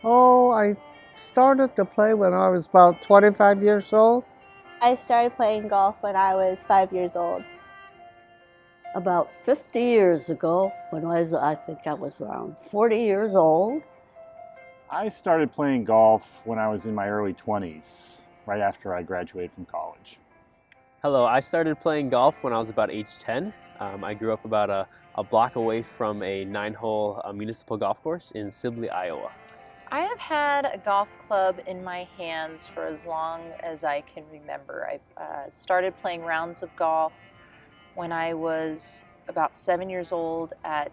Oh, I started to play when I was about 25 years old. I started playing golf when I was 5 years old. About 50 years ago, I think I was around 40 years old. I started playing golf when I was in my early 20s, right after I graduated from college. Hello, I started playing golf when I was about age 10. I grew up about a block away from a 9-hole municipal golf course in Sibley, Iowa. I have had a golf club in my hands for as long as I can remember. I started playing rounds of golf when I was about 7 years old at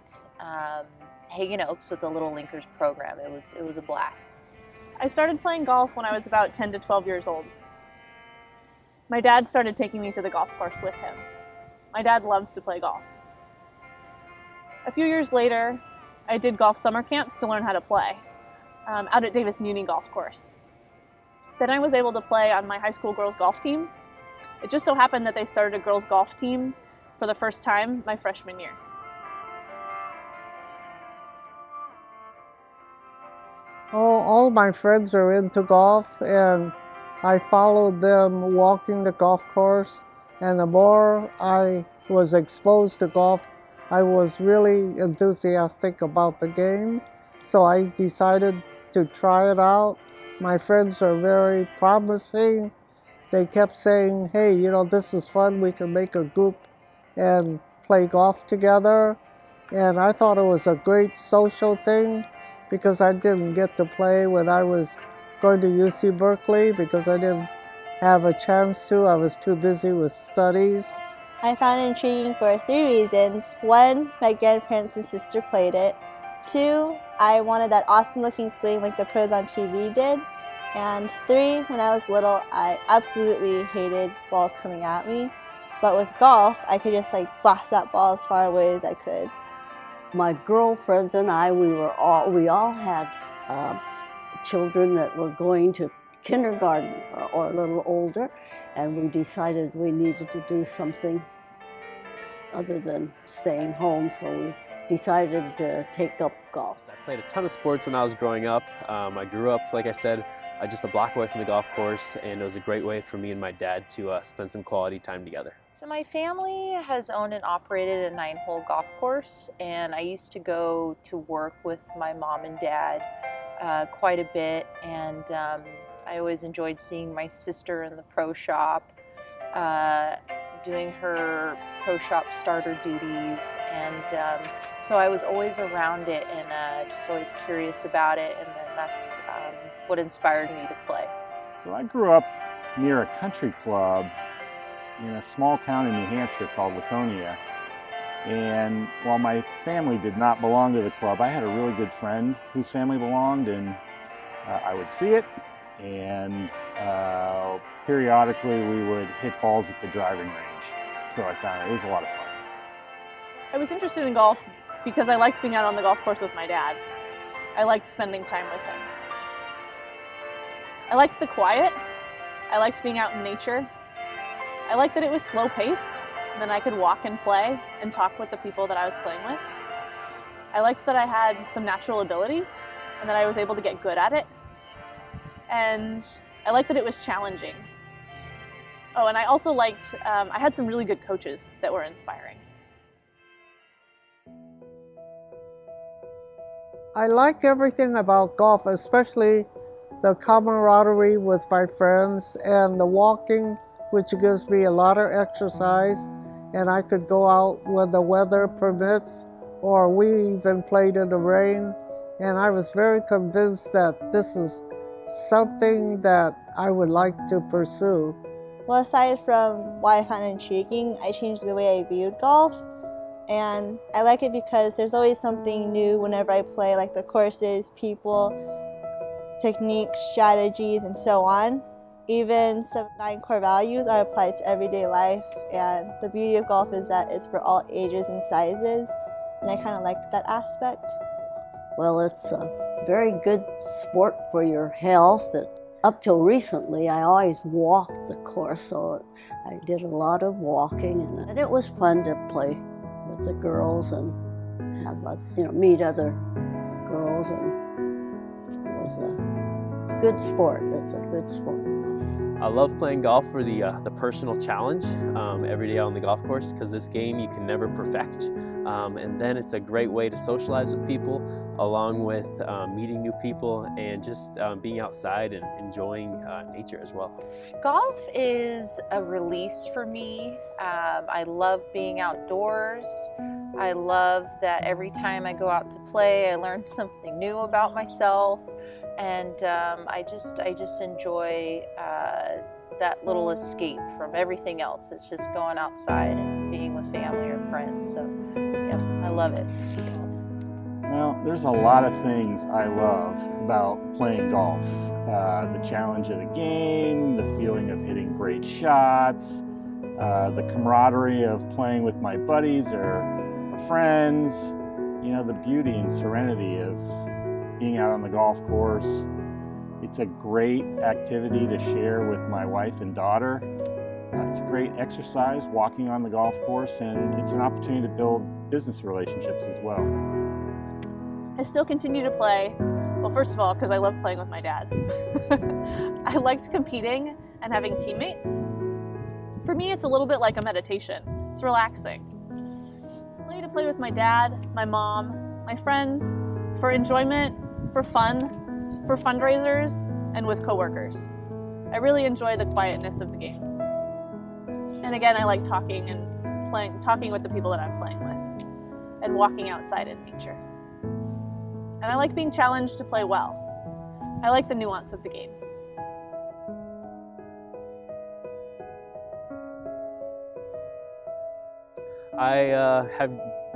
Hagen Oaks with the Little Linkers program. It was a blast. I started playing golf when I was about 10 to 12 years old. My dad started taking me to the golf course with him. My dad loves to play golf. A few years later, I did golf summer camps to learn how to play out at Davis Muni Golf Course. Then I was able to play on my high school girls golf team. It just so happened that they started a girls golf team for the first time my freshman year. Oh, all my friends are into golf, and I followed them walking the golf course. And the more I was exposed to golf, I was really enthusiastic about the game. So I decided to try it out. My friends are very promising. They kept saying, hey, this is fun. We can make a group and play golf together. And I thought it was a great social thing because I didn't get to play when I was going to UC Berkeley because I didn't have a chance to. I was too busy with studies. I found it intriguing for 3 reasons. 1, my grandparents and sister played it. 2, I wanted that awesome looking swing like the pros on TV did. And 3, when I was little, I absolutely hated balls coming at me. But with golf, I could just blast that ball as far away as I could. My girlfriends and I, we all had children that were going to kindergarten or a little older, and we decided we needed to do something other than staying home, so we decided to take up golf. I played a ton of sports when I was growing up. I grew up, like I said, just a block away from the golf course, and it was a great way for me and my dad to spend some quality time together. So my family has owned and operated a 9-hole golf course, and I used to go to work with my mom and dad quite a bit, and I always enjoyed seeing my sister in the pro shop, doing her pro shop starter duties, and so I was always around it and just always curious about it, and then that's what inspired me to play. So I grew up near a country club in a small town in New Hampshire called Laconia. And while my family did not belong to the club, I had a really good friend whose family belonged, and I would see it, and periodically we would hit balls at the driving range. So I found it was a lot of fun. I was interested in golf because I liked being out on the golf course with my dad. I liked spending time with him. I liked the quiet. I liked being out in nature. I liked that it was slow-paced, and then I could walk and play and talk with the people that I was playing with. I liked that I had some natural ability and that I was able to get good at it. And I liked that it was challenging. Oh, and I also liked, I had some really good coaches that were inspiring. I like everything about golf, especially the camaraderie with my friends and the walking, which gives me a lot of exercise, and I could go out when the weather permits, or we even played in the rain, and I was very convinced that this is something that I would like to pursue. Well, aside from why I found it intriguing, I changed the way I viewed golf, and I like it because there's always something new whenever I play, like the courses, people, techniques, strategies, and so on. Even some 9 core values are applied to everyday life, and the beauty of golf is that it's for all ages and sizes, and I kind of liked that aspect. Well, it's a very good sport for your health. Up till recently, I always walked the course, so I did a lot of walking, and it was fun to play with the girls and have meet other girls, and it was a good sport. It's a good sport. I love playing golf for the personal challenge every day on the golf course, because this game you can never perfect. And then it's a great way to socialize with people, along with meeting new people and just being outside and enjoying nature as well. Golf is a release for me. I love being outdoors. I love that every time I go out to play, I learn something new about myself. And I just enjoy that little escape from everything else. It's just going outside and being with family or friends. So, yeah, I love it. Well, there's a lot of things I love about playing golf. The challenge of the game, the feeling of hitting great shots, the camaraderie of playing with my buddies or friends, the beauty and serenity of being out on the golf course. It's a great activity to share with my wife and daughter. It's a great exercise walking on the golf course, and it's an opportunity to build business relationships as well. I still continue to play. Well, first of all, because I love playing with my dad. I liked competing and having teammates. For me, it's a little bit like a meditation. It's relaxing. I play with my dad, my mom, my friends, for enjoyment, for fun, for fundraisers, and with coworkers. I really enjoy the quietness of the game. And again, I like talking with the people that I'm playing with, and walking outside in nature. And I like being challenged to play well. I like the nuance of the game. I have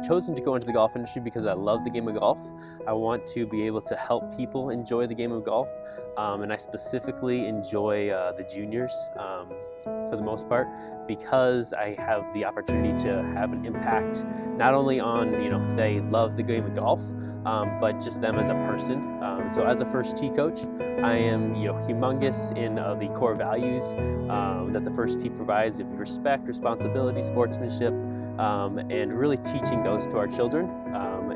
chosen to go into the golf industry because I love the game of golf. I want to be able to help people enjoy the game of golf, and I specifically enjoy the juniors for the most part, because I have the opportunity to have an impact not only on if they love the game of golf, but just them as a person. So as a first tee coach, I am humongous in the core values that the first tee provides of respect, responsibility, sportsmanship, and really teaching those to our children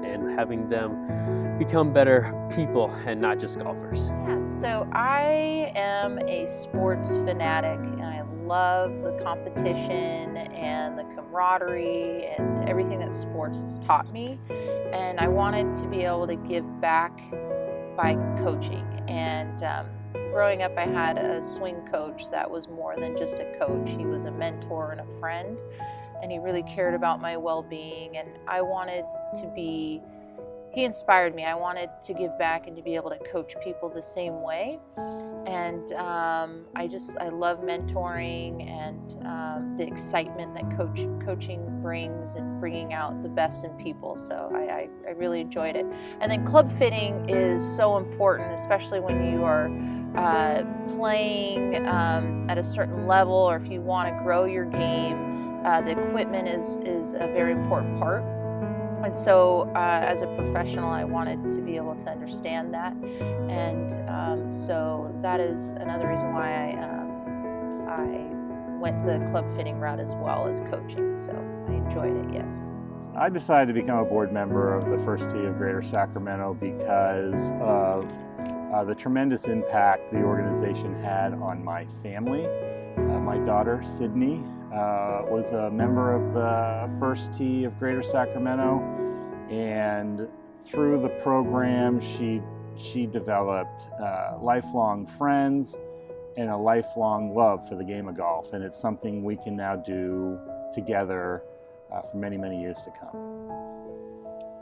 and having them become better people and not just golfers. Yeah, so I am a sports fanatic, and I love the competition and the camaraderie and everything that sports has taught me. And I wanted to be able to give back by coaching. And growing up, I had a swing coach that was more than just a coach. He was a mentor and a friend, and he really cared about my well-being. And I wanted to be, he inspired me. I wanted to give back and to be able to coach people the same way. And I love mentoring and the excitement that coaching brings, and bringing out the best in people. So I really enjoyed it. And then club fitting is so important, especially when you are playing at a certain level, or if you want to grow your game. The equipment is a very important part. And so as a professional, I wanted to be able to understand that. And so that is another reason why I went the club fitting route as well as coaching. So I enjoyed it, yes. I decided to become a board member of the First Tee of Greater Sacramento because of the tremendous impact the organization had on my family. My daughter, Sidney, was a member of the First Tee of Greater Sacramento, and through the program she developed lifelong friends and a lifelong love for the game of golf, and it's something we can now do together for many, many years to come.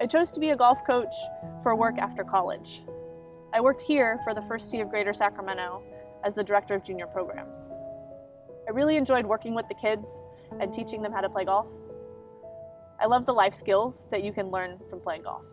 I chose to be a golf coach for work after college. I worked here for the First Tee of Greater Sacramento as the director of junior programs. I really enjoyed working with the kids and teaching them how to play golf. I love the life skills that you can learn from playing golf.